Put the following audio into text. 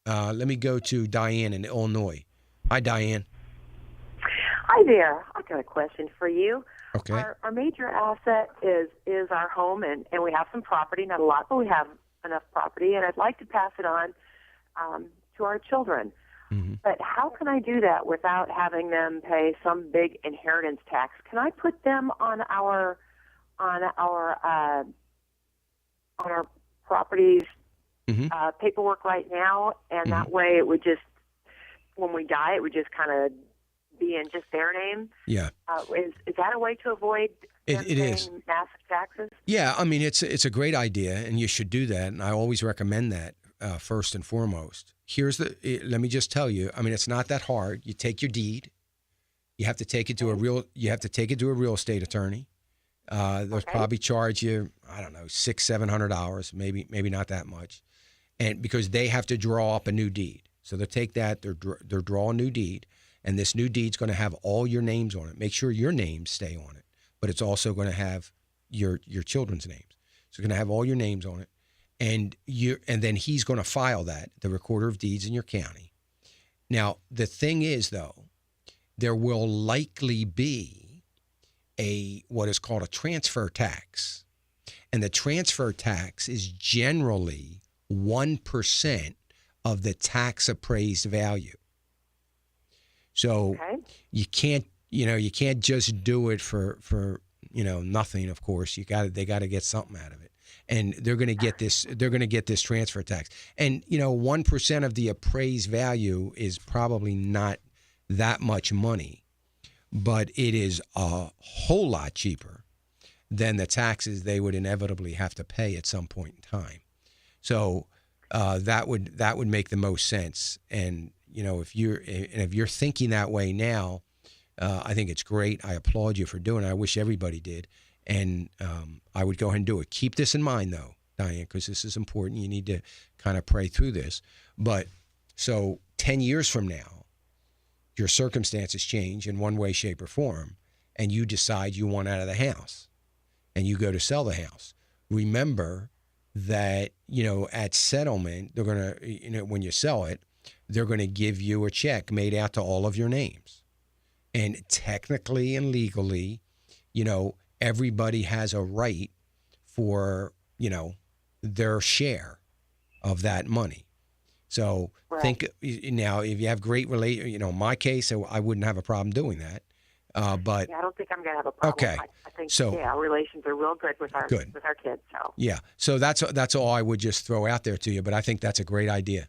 Let me go to Diane in Illinois. Hi, Diane. Hi there. I've got a question for you. Okay. Our major asset is our home, and we have some property, not a lot, but we have enough property, and I'd like to pass it on to our children. Mm-hmm. But how can I do that without having them pay some big inheritance tax? Can I put them on our properties paperwork right now, and that way it would just, when we die, it would just kind of be in just their name? Yeah. Is that a way to avoid them it paying is. massive taxes? Yeah, I mean, it's a great idea, and you should do that, and I always recommend that first and foremost. Let me just tell you, I mean, it's not that hard. You take your deed. You have to take it to a real estate attorney. They'll probably charge you, I don't know, $600-700, maybe not that much, and because they have to draw up a new deed. So they'll take that, they'll draw a new deed, and this new deed's going to have all your names on it. Make sure your names stay on it, but it's also going to have your children's names. So it's going to have all your names on it, and then he's going to file that, the recorder of deeds in your county. Now, the thing is, though, there will likely be what is called a transfer tax. And the transfer tax is generally 1% of the tax appraised value. So you can't just do it for nothing, of course. They got to get something out of it. And they're going to get this transfer tax. And 1% of the appraised value is probably not that much money, but it is a whole lot cheaper than the taxes they would inevitably have to pay at some point in time. So that would make the most sense. And if you're thinking that way now, I think it's great. I applaud you for doing it. I wish everybody did. And I would go ahead and do it. Keep this in mind, though, Diane, because this is important. You need to kind of pray through this. But so 10 years from now, your circumstances change in one way, shape, or form, and you decide you want out of the house, and you go to sell the house. Remember that, at settlement, they're going to, when you sell it, they're going to give you a check made out to all of your names. And technically and legally, everybody has a right for, their share of that money. So think now, if you have great in my case, I wouldn't have a problem doing that. But I don't think I'm going to have a problem. Okay. I think So, our relations are real good with our kids. So yeah. So that's all I would just throw out there to you. But I think that's a great idea.